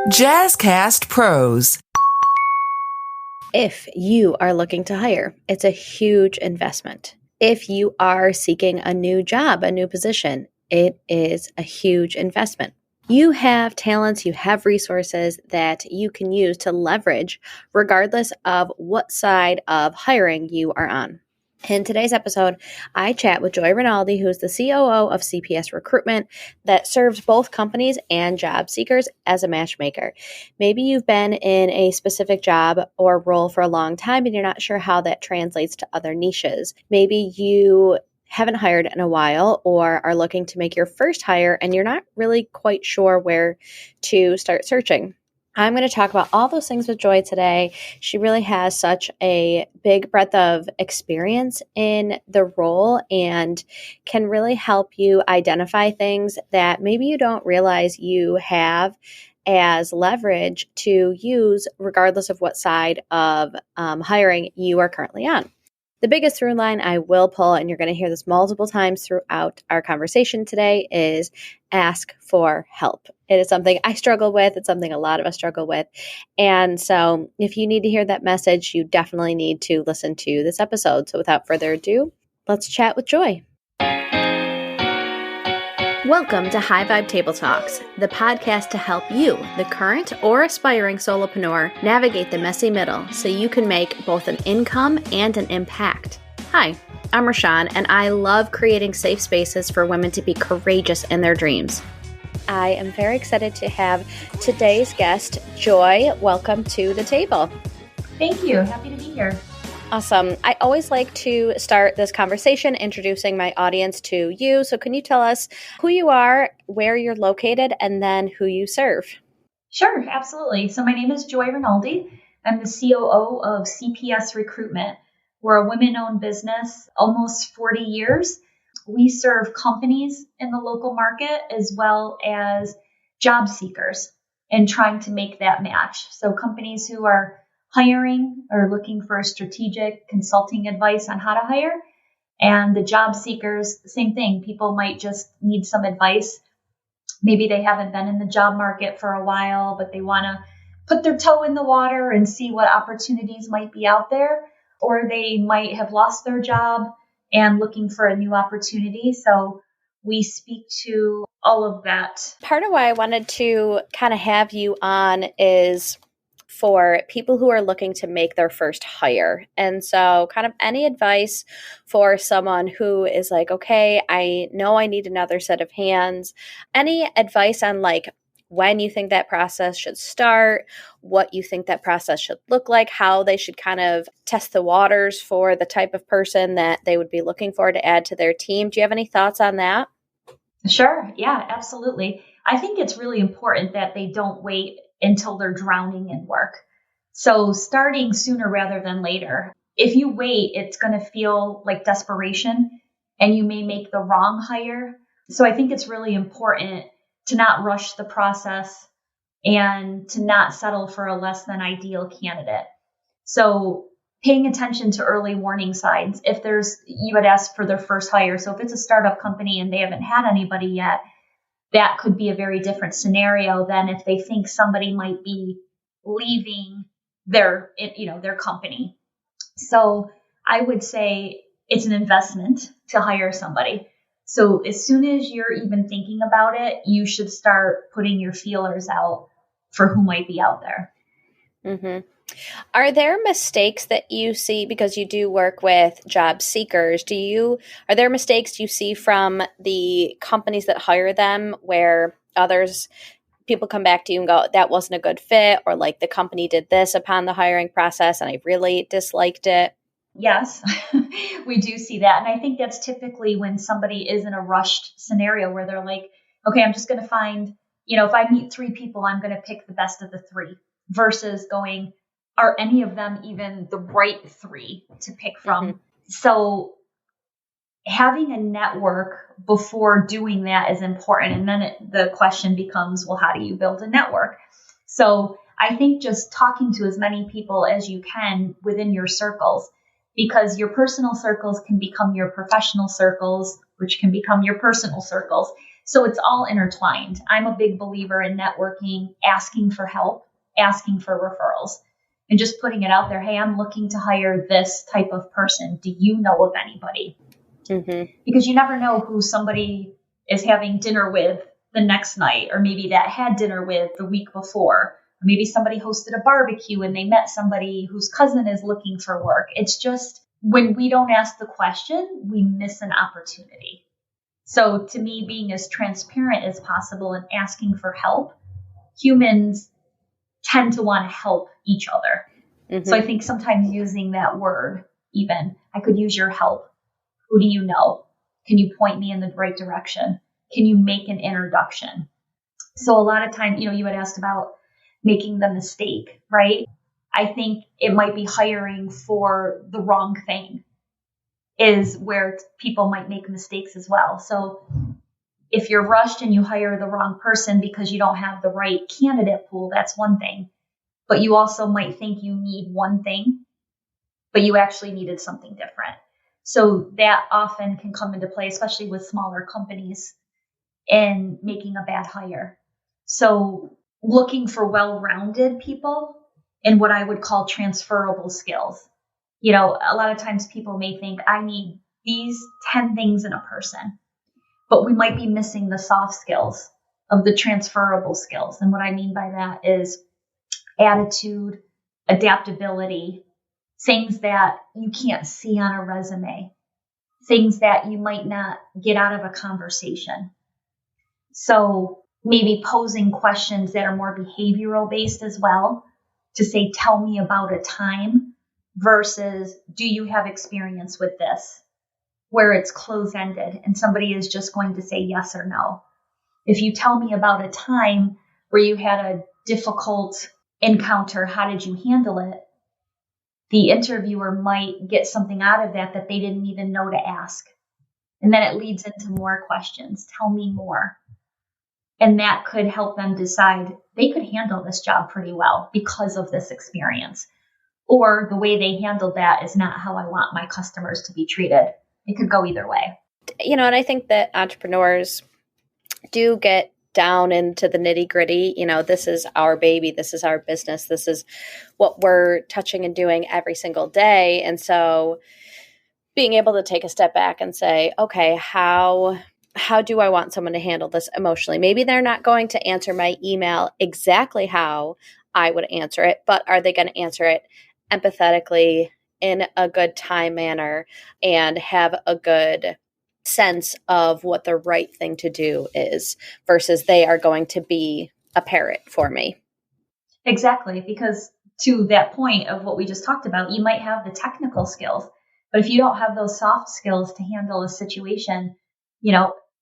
Jazzcast Pros. If you are looking to hire, it's a huge investment. If you are seeking a new job, a new position, it is a huge investment. You have talents, you have resources that you can use to leverage regardless of what side of hiring you are on. In today's episode, I chat with Joi Rinaldi, who's the COO of CPS Recruitment that serves both companies and job seekers as a matchmaker. Maybe you've been in a specific job or role for a long time and you're not sure how that translates to other niches. Maybe you haven't hired in a while or are looking to make your first hire and you're not really quite sure where to start searching. I'm going to talk about all those things with Joi today. She really has such a big breadth of experience in the role and can really help you identify things that maybe you don't realize you have as leverage to use regardless of what side of hiring you are currently on. The biggest through line I will pull, and you're going to hear this multiple times throughout our conversation today, is ask for help. It is something I struggle with. It's something a lot of us struggle with. And so if you need to hear that message, you definitely need to listen to this episode. So without further ado, let's chat with Joi. Welcome to High Vibe Table Talks, the podcast to help you, the current or aspiring solopreneur, navigate the messy middle so you can make both an income and an impact. Hi, I'm Rashawn, and I love creating safe spaces for women to be courageous in their dreams. I am very excited to have today's guest, Joi. Welcome to the table. Thank you. Happy to be here. Awesome. I always like to start this conversation introducing my audience to you. So can you tell us who you are, where you're located, and then who you serve? Sure, absolutely. So my name is Joi Rinaldi. I'm the COO of CPS Recruitment. We're a women-owned business, almost 40 years. We serve companies in the local market as well as job seekers and trying to make that match. So companies who are hiring or looking for strategic consulting advice on how to hire. And the job seekers, same thing. People might just need some advice. Maybe they haven't been in the job market for a while, but they want to put their toe in the water and see what opportunities might be out there. Or they might have lost their job and looking for a new opportunity. So we speak to all of that. Part of why I wanted to kind of have you on is for people who are looking to make their first hire. And so kind of any advice for someone who is like, okay, I know I need another set of hands. Any advice on like when you think that process should start, what you think that process should look like, how they should kind of test the waters for the type of person that they would be looking for to add to their team. Do you have any thoughts on that? Sure. Yeah, absolutely. I think it's really important that they don't wait until they're drowning in work. So starting sooner rather than later. If you wait, it's going to feel like desperation and you may make the wrong hire. So I think it's really important to not rush the process and to not settle for a less than ideal candidate. So paying attention to early warning signs. If you had asked for their first hire. So if it's a startup company and they haven't had anybody yet, that could be a very different scenario than if they think somebody might be leaving their company. So I would say it's an investment to hire somebody. So as soon as you're even thinking about it, you should start putting your feelers out for who might be out there. Mm-hmm. Are there mistakes that you see, because you do work with job seekers, are there mistakes you see from the companies that hire them where people come back to you and go, that wasn't a good fit, or like the company did this upon the hiring process and I really disliked it? Yes, we do see that. And I think that's typically when somebody is in a rushed scenario where they're like, okay, I'm just going to find, if I meet 3 people, I'm going to pick the best of the 3 versus going, are any of them even the right 3 to pick from? Mm-hmm. So having a network before doing that is important. And then the question becomes, well, how do you build a network? So I think just talking to as many people as you can within your circles, because your personal circles can become your professional circles, which can become your personal circles. So it's all intertwined. I'm a big believer in networking, asking for help, asking for referrals, and just putting it out there. Hey, I'm looking to hire this type of person. Do you know of anybody? Mm-hmm. Because you never know who somebody is having dinner with the next night, or maybe that had dinner with the week before. Or maybe somebody hosted a barbecue and they met somebody whose cousin is looking for work. It's just when we don't ask the question, we miss an opportunity. So to me, being as transparent as possible and asking for help, humans tend to want to help each other. Mm-hmm. So I think sometimes using that word, even, I could use your help. Who do you know? Can you point me in the right direction? Can you make an introduction? So a lot of time, you had asked about making the mistake, right? I think it might be hiring for the wrong thing is where people might make mistakes as well. So if you're rushed and you hire the wrong person because you don't have the right candidate pool, that's one thing. But you also might think you need one thing, but you actually needed something different. So that often can come into play, especially with smaller companies, in making a bad hire. So looking for well-rounded people and what I would call transferable skills. A lot of times people may think I need these 10 things in a person, but we might be missing the soft skills of the transferable skills. And what I mean by that is attitude, adaptability, things that you can't see on a resume, things that you might not get out of a conversation. So maybe posing questions that are more behavioral based as well, to say, tell me about a time versus do you have experience with this, where it's close-ended and somebody is just going to say yes or no. If you tell me about a time where you had a difficult encounter, how did you handle it? The interviewer might get something out of that they didn't even know to ask. And then it leads into more questions. Tell me more. And that could help them decide they could handle this job pretty well because of this experience. Or the way they handled that is not how I want my customers to be treated. It could go either way. And I think that entrepreneurs do get down into the nitty gritty. This is our baby. This is our business. This is what we're touching and doing every single day. And so being able to take a step back and say, okay, how do I want someone to handle this emotionally? Maybe they're not going to answer my email exactly how I would answer it, but are they going to answer it empathetically in a good time manner and have a good sense of what the right thing to do is versus they are going to be a parrot for me. Exactly. Because to that point of what we just talked about, you might have the technical skills, but if you don't have those soft skills to handle a situation,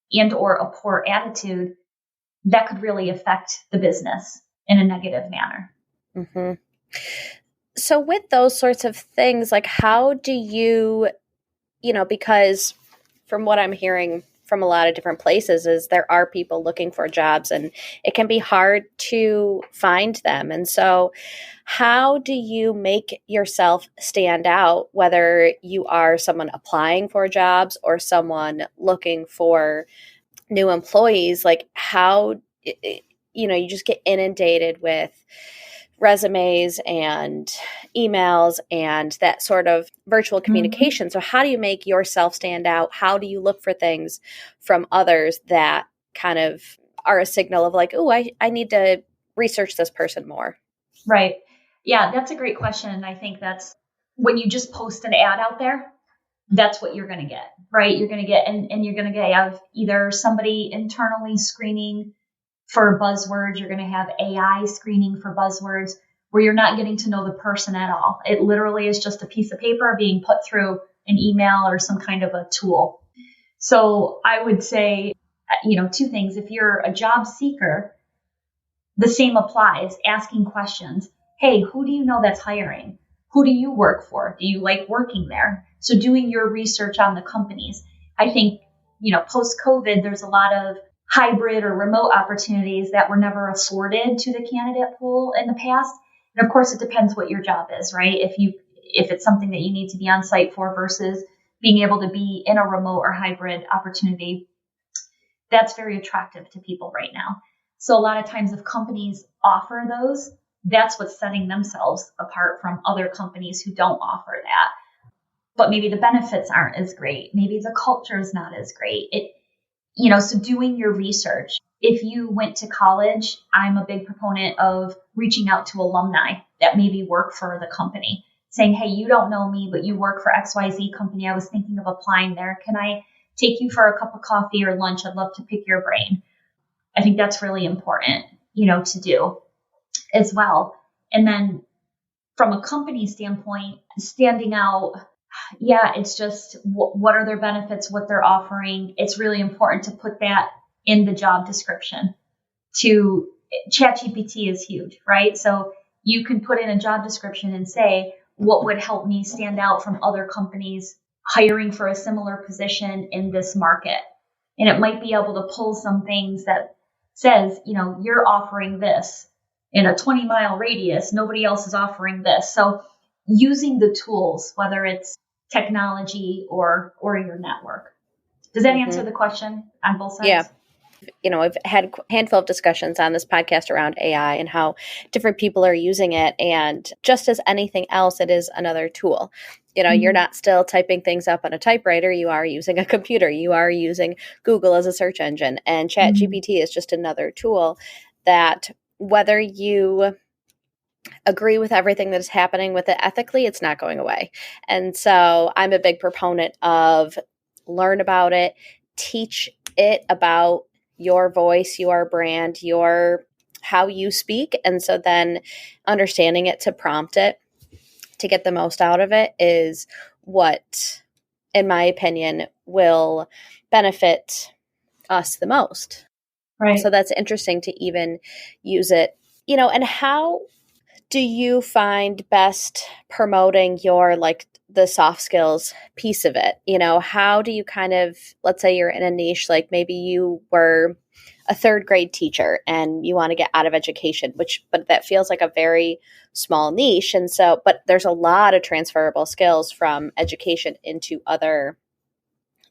and or a poor attitude, that could really affect the business in a negative manner. Mm-hmm. So with those sorts of things, like how do you, because from what I'm hearing from a lot of different places is there are people looking for jobs and it can be hard to find them. And so how do you make yourself stand out, whether you are someone applying for jobs or someone looking for new employees? Like how, you just get inundated with resumes and emails and that sort of virtual communication. Mm-hmm. So how do you make yourself stand out? How do you look for things from others that kind of are a signal of like, oh, I need to research this person more? Right. Yeah, that's a great question. And I think that's when you just post an ad out there, that's what you're going to get, right? You're going to get, and you're going to get either somebody internally screening for buzzwords. You're going to have AI screening for buzzwords where you're not getting to know the person at all. It literally is just a piece of paper being put through an email or some kind of a tool. So I would say, two things. If you're a job seeker, the same applies, asking questions. Hey, who do you know that's hiring? Who do you work for? Do you like working there? So doing your research on the companies. I think, post-COVID, there's a lot of hybrid or remote opportunities that were never afforded to the candidate pool in the past. And of course, it depends what your job is, right? If it's something that you need to be on site for versus being able to be in a remote or hybrid opportunity. That's very attractive to people right now. So a lot of times if companies offer those, that's what's setting themselves apart from other companies who don't offer that. But maybe the benefits aren't as great. Maybe the culture is not as great. So doing your research. If you went to college, I'm a big proponent of reaching out to alumni that maybe work for the company, saying, hey, you don't know me, but you work for XYZ company. I was thinking of applying there. Can I take you for a cup of coffee or lunch? I'd love to pick your brain. I think that's really important, to do as well. And then from a company standpoint, standing out, it's just what are their benefits, what they're offering. It's really important to put that in the job description. ChatGPT is huge, right? So you can put in a job description and say, what would help me stand out from other companies hiring for a similar position in this market? And it might be able to pull some things that says, you're offering this in a 20-mile radius. Nobody else is offering this. So using the tools, whether it's technology or your network. Does that answer the question on both sides? Yeah. I've had a handful of discussions on this podcast around AI and how different people are using it. And just as anything else, it is another tool. You're not still typing things up on a typewriter. You are using a computer. You are using Google as a search engine. And ChatGPT is just another tool that, whether you agree with everything that is happening with it ethically, it's not going away. And so I'm a big proponent of learn about it, teach it about your voice, your brand, how you speak. And so then understanding it to prompt it to get the most out of it is what, in my opinion, will benefit us the most. Right. So that's interesting to even use it, and how do you find best promoting your, the soft skills piece of it? How do you kind of, let's say you're in a niche, like maybe you were a third grade teacher and you want to get out of education, but that feels like a very small niche. And so, but there's a lot of transferable skills from education into other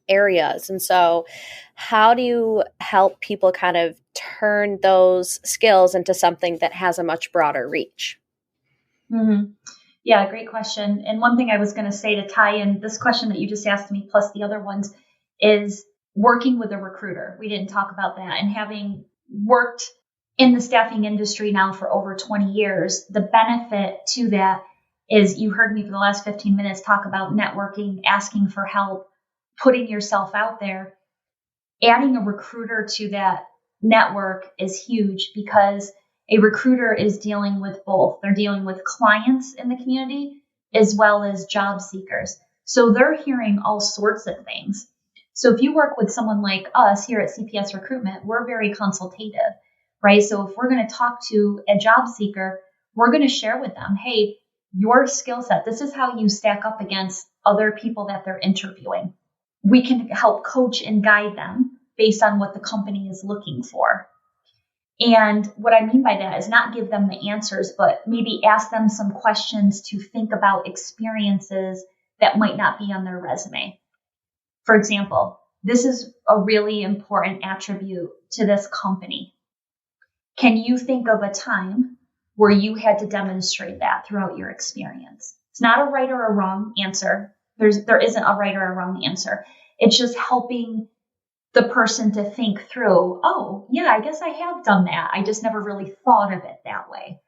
areas. And so how do you help people kind of turn those skills into something that has a much broader reach? Mm-hmm. Yeah, great question. And one thing I was going to say to tie in this question that you just asked me, plus the other ones, is working with a recruiter. We didn't talk about that. And having worked in the staffing industry now for over 20 years, the benefit to that is, you heard me for the last 15 minutes talk about networking, asking for help, putting yourself out there. Adding a recruiter to that network is huge, because a recruiter is dealing with both. They're dealing with clients in the community as well as job seekers. So they're hearing all sorts of things. So if you work with someone like us here at CPS Recruitment, we're very consultative, right? So if we're going to talk to a job seeker, we're going to share with them, hey, your skill set, this is how you stack up against other people that they're interviewing. We can help coach and guide them based on what the company is looking for. And what I mean by that is not give them the answers, but maybe ask them some questions to think about experiences that might not be on their resume. For example, this is a really important attribute to this company. Can you think of a time where you had to demonstrate that throughout your experience? It's not a right or a wrong answer. There isn't a right or a wrong answer. It's just helping the person to think through, oh, yeah, I guess I have done that. I just never really thought of it that way.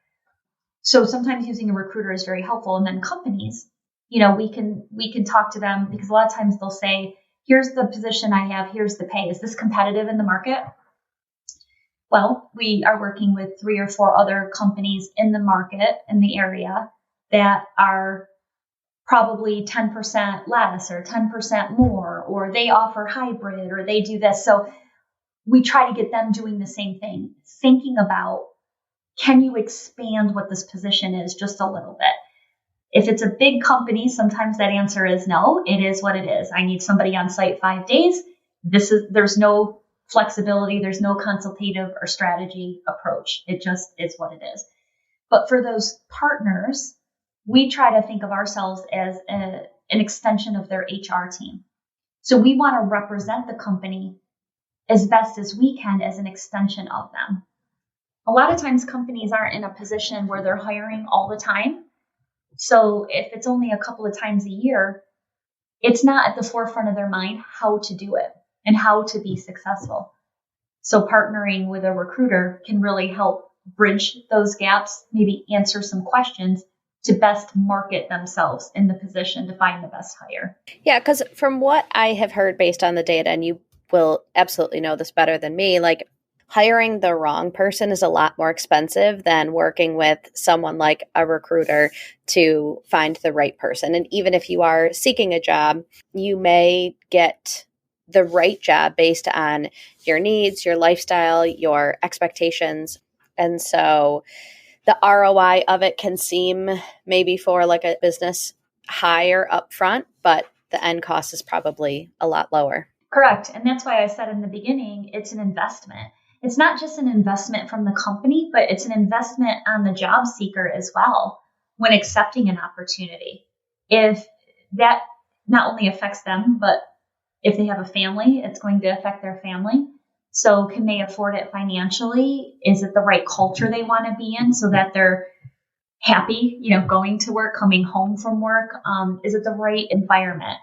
So sometimes using a recruiter is very helpful. And then companies, we can talk to them, because a lot of times they'll say, here's the position I have, here's the pay. Is this competitive in the market? Well, we are working with 3 or 4 other companies in the market, in the area, that are probably 10% less or 10% more, or they offer hybrid, or they do this. So we try to get them doing the same thing, thinking about, can you expand what this position is just a little bit? If it's a big company, sometimes that answer is no, it is what it is. I need somebody on site 5 days. There's no flexibility. There's no consultative or strategy approach. It just is what it is. But for those partners, we try to think of ourselves as an extension of their HR team. So we want to represent the company as best as we can as an extension of them. A lot of times companies aren't in a position where they're hiring all the time. So if it's only a couple of times a year, it's not at the forefront of their mind how to do it and how to be successful. So partnering with a recruiter can really help bridge those gaps, maybe answer some questions to best market themselves in the position to find the best hire. Yeah, because from what I have heard based on the data, and you will absolutely know this better than me, like hiring the wrong person is a lot more expensive than working with someone like a recruiter to find the right person. And even if you are seeking a job, you may get the right job based on your needs, your lifestyle, your expectations. And so the ROI of it can seem maybe for like a business higher upfront, but the end cost is probably a lot lower. Correct. And that's why I said in the beginning, it's an investment. It's not just an investment from the company, but it's an investment on the job seeker as well when accepting an opportunity. If that not only affects them, but if they have a family, it's going to affect their family. So can they afford it financially? Is it the right culture they want to be in so that they're happy, going to work, coming home from work? Is it the right environment?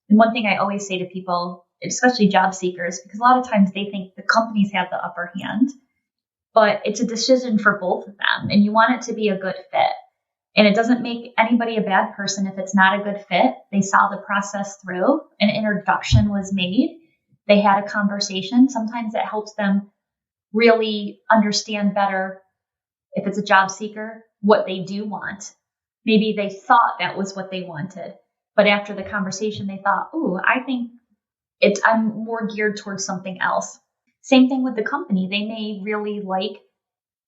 And one thing I always say to people, especially job seekers, because a lot of times they think the companies have the upper hand, but it's a decision for both of them. And you want it to be a good fit. And it doesn't make anybody a bad person if it's not a good fit. They saw the process through, an introduction was made, they had a conversation. Sometimes it helps them really understand better, if it's a job seeker, what they do want. Maybe they thought that was what they wanted, but after the conversation, they thought, "Ooh, I think I'm more geared towards something else." Same thing with the company. They may really like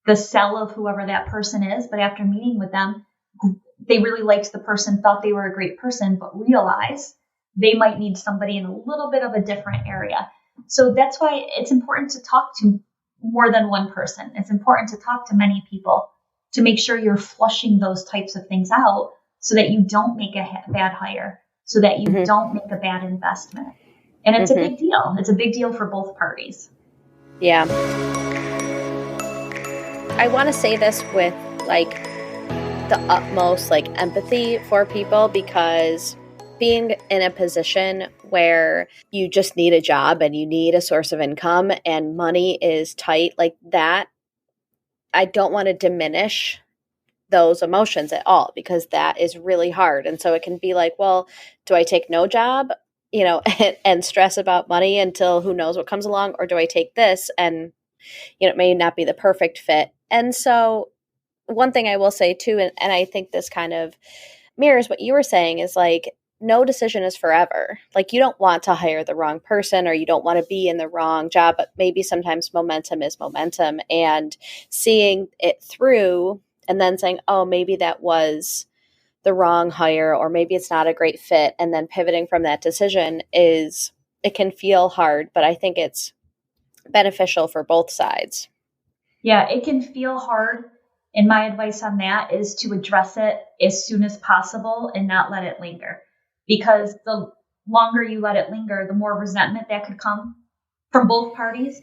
the sell of whoever that person is, but after meeting with them, they really liked the person, thought they were a great person, but realized they might need somebody in a little bit of a different area. So that's why it's important to talk to more than one person. It's important to talk to many people to make sure you're flushing those types of things out so that you don't make a bad hire, so that you don't make a bad investment. And it's a big deal. It's a big deal for both parties. Yeah. I want to say this with like the utmost like empathy for people, because being in a position where you just need a job and you need a source of income and money is tight like that, I don't want to diminish those emotions at all, because that is really hard. And so it can be like, well, do I take no job, and stress about money until who knows what comes along? Or do I take this and, it may not be the perfect fit. And so one thing I will say too, and I think this kind of mirrors what you were saying, is like, no decision is forever. Like, you don't want to hire the wrong person, or you don't want to be in the wrong job, but maybe sometimes momentum is momentum, and seeing it through and then saying, oh, maybe that was the wrong hire, or maybe it's not a great fit, and then pivoting from that decision it can feel hard, but I think it's beneficial for both sides. Yeah, it can feel hard. And my advice on that is to address it as soon as possible and not let it linger. Because the longer you let it linger, the more resentment that could come from both parties.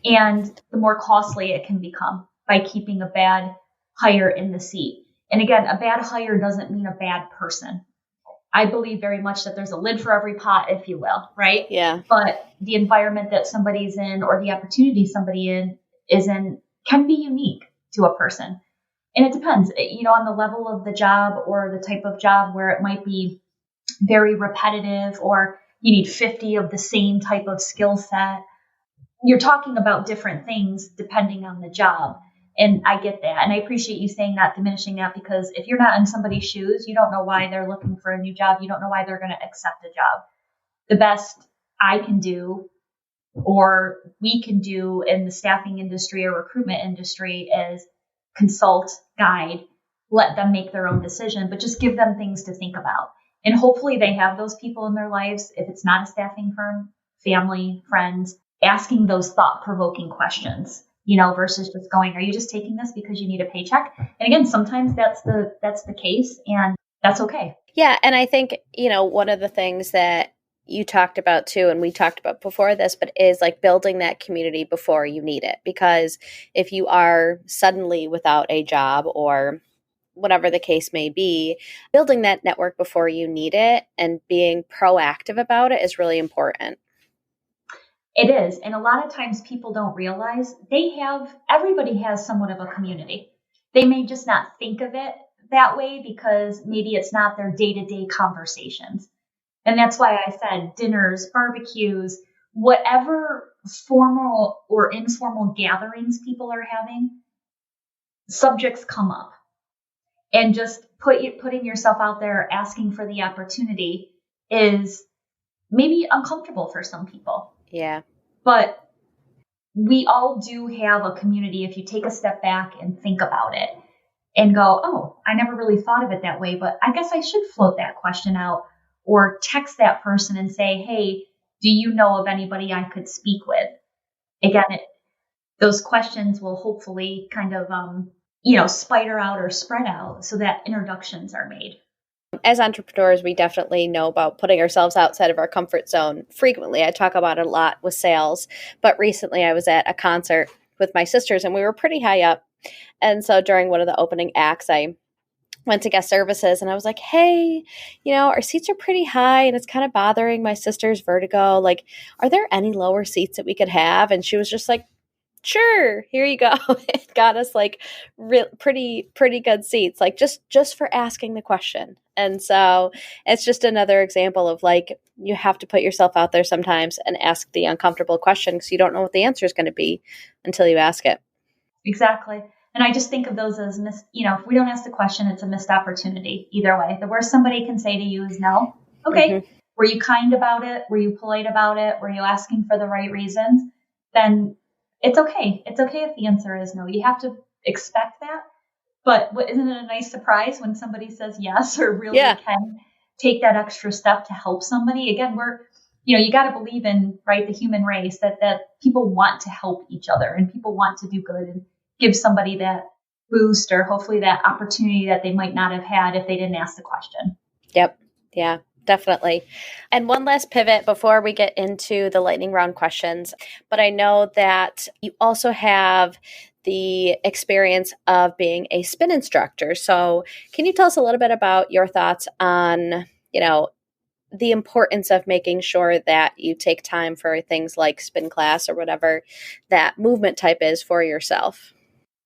And the more costly it can become by keeping a bad hire in the seat. And again, a bad hire doesn't mean a bad person. I believe very much that there's a lid for every pot, if you will, right? Yeah. But the environment that somebody's in, or the opportunity somebody is in, can be unique to a person. And it depends, on the level of the job or the type of job, where it might be very repetitive, or you need 50 of the same type of skill set. You're talking about different things depending on the job. And I get that. And I appreciate you saying that, diminishing that, because if you're not in somebody's shoes, you don't know why they're looking for a new job. You don't know why they're going to accept a job. The best I can do, or we can do in the staffing industry or recruitment industry, is consult, guide, let them make their own decision, but just give them things to think about. And hopefully they have those people in their lives, if it's not a staffing firm, family, friends, asking those thought-provoking questions, versus just going, are you just taking this because you need a paycheck? And again, sometimes that's the case, and that's okay. Yeah. And I think, one of the things that you talked about too, and we talked about before this, but is like building that community before you need it. Because if you are suddenly without a job or whatever the case may be, building that network before you need it and being proactive about it is really important. It is. And a lot of times people don't realize everybody has somewhat of a community. They may just not think of it that way because maybe it's not their day-to-day conversations. And that's why I said dinners, barbecues, whatever formal or informal gatherings people are having, subjects come up. And just putting yourself out there, asking for the opportunity is maybe uncomfortable for some people. Yeah. But we all do have a community if you take a step back and think about it and go, oh, I never really thought of it that way, but I guess I should float that question out or text that person and say, hey, do you know of anybody I could speak with? Again, those questions will hopefully kind of, spider out or spread out so that introductions are made. As entrepreneurs, we definitely know about putting ourselves outside of our comfort zone frequently. I talk about it a lot with sales, but recently I was at a concert with my sisters and we were pretty high up. And so during one of the opening acts, I went to guest services and I was like, hey, our seats are pretty high and it's kind of bothering my sister's vertigo. Like, are there any lower seats that we could have? And she was just like, sure, here you go. It got us like pretty good seats, like just for asking the question. And so it's just another example of like, you have to put yourself out there sometimes and ask the uncomfortable question because you don't know what the answer is going to be until you ask it. Exactly. And I just think of those as if we don't ask the question, it's a missed opportunity either way. The worst somebody can say to you is no. Okay. Mm-hmm. Were you kind about it? Were you polite about it? Were you asking for the right reasons? Then it's okay. It's okay if the answer is no. You have to expect that. But isn't it a nice surprise when somebody says yes or really can take that extra step to help somebody? Again, you got to believe in, right, the human race, that people want to help each other and people want to do good and give somebody that boost or hopefully that opportunity that they might not have had if they didn't ask the question. Yep. Yeah. Definitely. And one last pivot before we get into the lightning round questions. But I know that you also have the experience of being a spin instructor. So can you tell us a little bit about your thoughts on, the importance of making sure that you take time for things like spin class or whatever that movement type is for yourself?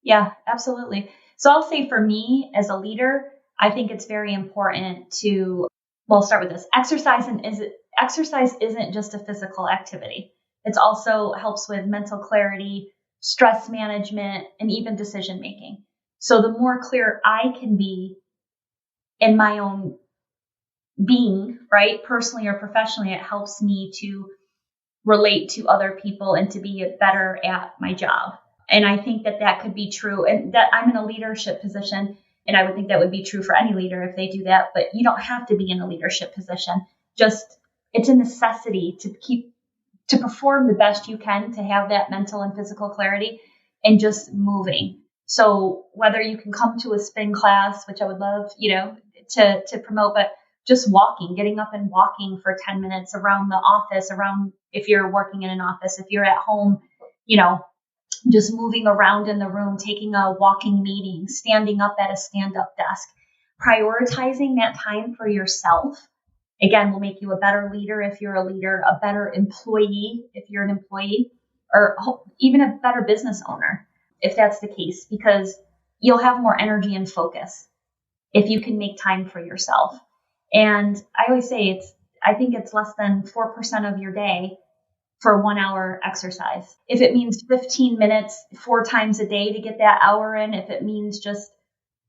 Yeah, absolutely. So I'll say for me as a leader, I think it's very important to I'll start with this. Exercise isn't just a physical activity. It also helps with mental clarity, stress management, and even decision making. So the more clear I can be in my own being, right, personally or professionally, it helps me to relate to other people and to be better at my job. And I think that could be true. And that I'm in a leadership position. And I would think that would be true for any leader if they do that. But you don't have to be in a leadership position. Just it's a necessity to perform the best you can, to have that mental and physical clarity and just moving. So whether you can come to a spin class, which I would love, to promote, but just walking, getting up and walking for 10 minutes around the office, around if you're working in an office, if you're at home, just moving around in the room, taking a walking meeting, standing up at a stand-up desk, prioritizing that time for yourself, again, will make you a better leader if you're a leader, a better employee if you're an employee, or even a better business owner if that's the case, because you'll have more energy and focus if you can make time for yourself. And I always say I think it's less than 4% of your day for 1 hour exercise. If it means 15 minutes 4 times a day to get that hour in, if it means just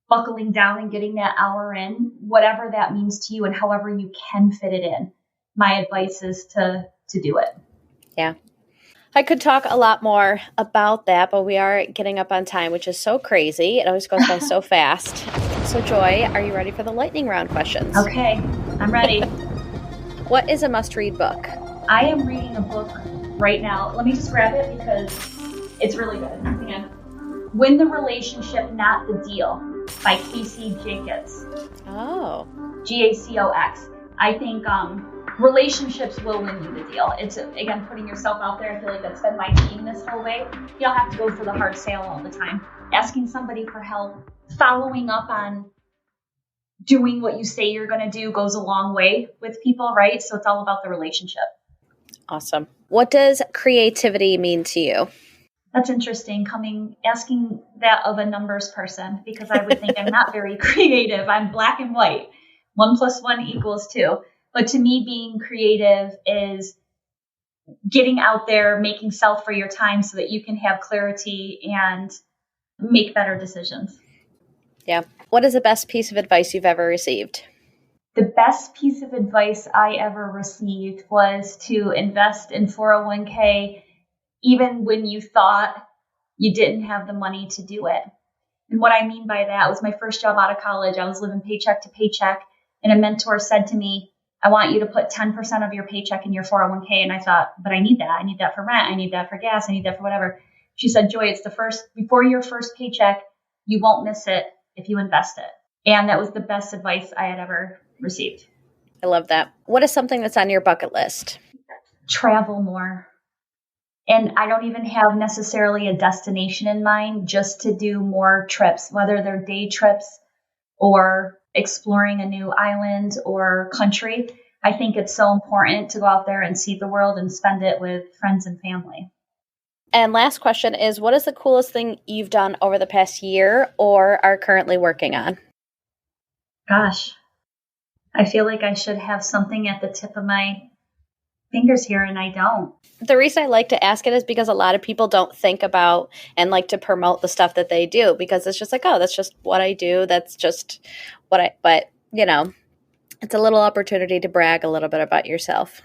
buckling down and getting that hour in, whatever that means to you and however you can fit it in, my advice is to do it. Yeah. I could talk a lot more about that, but we are getting up on time, which is so crazy. It always goes by so fast. So Joi, are you ready for the lightning round questions? Okay, I'm ready. What is a must-read book? I am reading a book right now. Let me just grab it because it's really good. Hang on. Win the Relationship, Not the Deal by Casey Jacobs. Oh. Gacox. I think relationships will win you the deal. It's, again, putting yourself out there. I feel like that's been my theme this whole way. You don't have to go for the hard sale all the time. Asking somebody for help, following up on doing what you say you're going to do goes a long way with people, right? So it's all about the relationship. Awesome. What does creativity mean to you? That's interesting, asking that of a numbers person, because I would think I'm not very creative. I'm black and white. 1 + 1 = 2. But to me, being creative is getting out there, making self for your time so that you can have clarity and make better decisions. Yeah. What is the best piece of advice you've ever received? The best piece of advice I ever received was to invest in 401k even when you thought you didn't have the money to do it. And what I mean by that was my first job out of college. I was living paycheck to paycheck, and a mentor said to me, I want you to put 10% of your paycheck in your 401k. And I thought, but I need that. I need that for rent. I need that for gas. I need that for whatever. She said, Joy, it's before your first paycheck, you won't miss it if you invest it. And that was the best advice I had ever received. I love that. What is something that's on your bucket list? Travel more. And I don't even have necessarily a destination in mind, just to do more trips, whether they're day trips or exploring a new island or country. I think it's so important to go out there and see the world and spend it with friends and family. And last question is, what is the coolest thing you've done over the past year or are currently working on? Gosh, I feel like I should have something at the tip of my fingers here, and I don't. The reason I like to ask it is because a lot of people don't think about and like to promote the stuff that they do, because it's just like, oh, that's just what I do. That's just but it's a little opportunity to brag a little bit about yourself.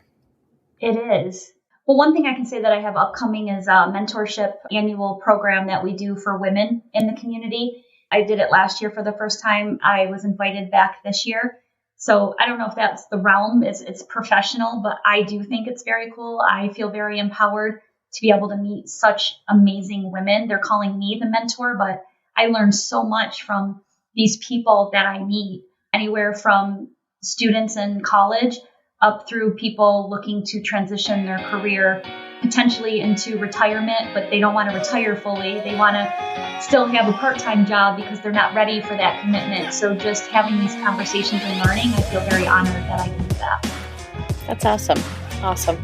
It is. Well, one thing I can say that I have upcoming is a mentorship annual program that we do for women in the community. I did it last year for the first time. I was invited back this year. So I don't know if that's the realm, it's professional, but I do think it's very cool. I feel very empowered to be able to meet such amazing women. They're calling me the mentor, but I learned so much from these people that I meet, anywhere from students in college up through people looking to transition their career potentially into retirement, but they don't want to retire fully. They want to still have a part-time job because they're not ready for that commitment. So just having these conversations and learning, I feel very honored that I can do that. That's awesome. Awesome.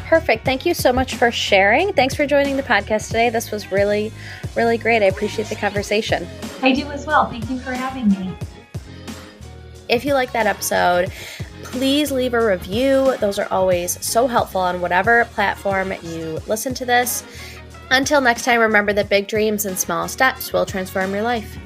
Perfect. Thank you so much for sharing. Thanks for joining the podcast today. This was really, really great. I appreciate the conversation. I do as well. Thank you for having me. If you like that episode, please leave a review. Those are always so helpful on whatever platform you listen to this. Until next time, remember that big dreams and small steps will transform your life.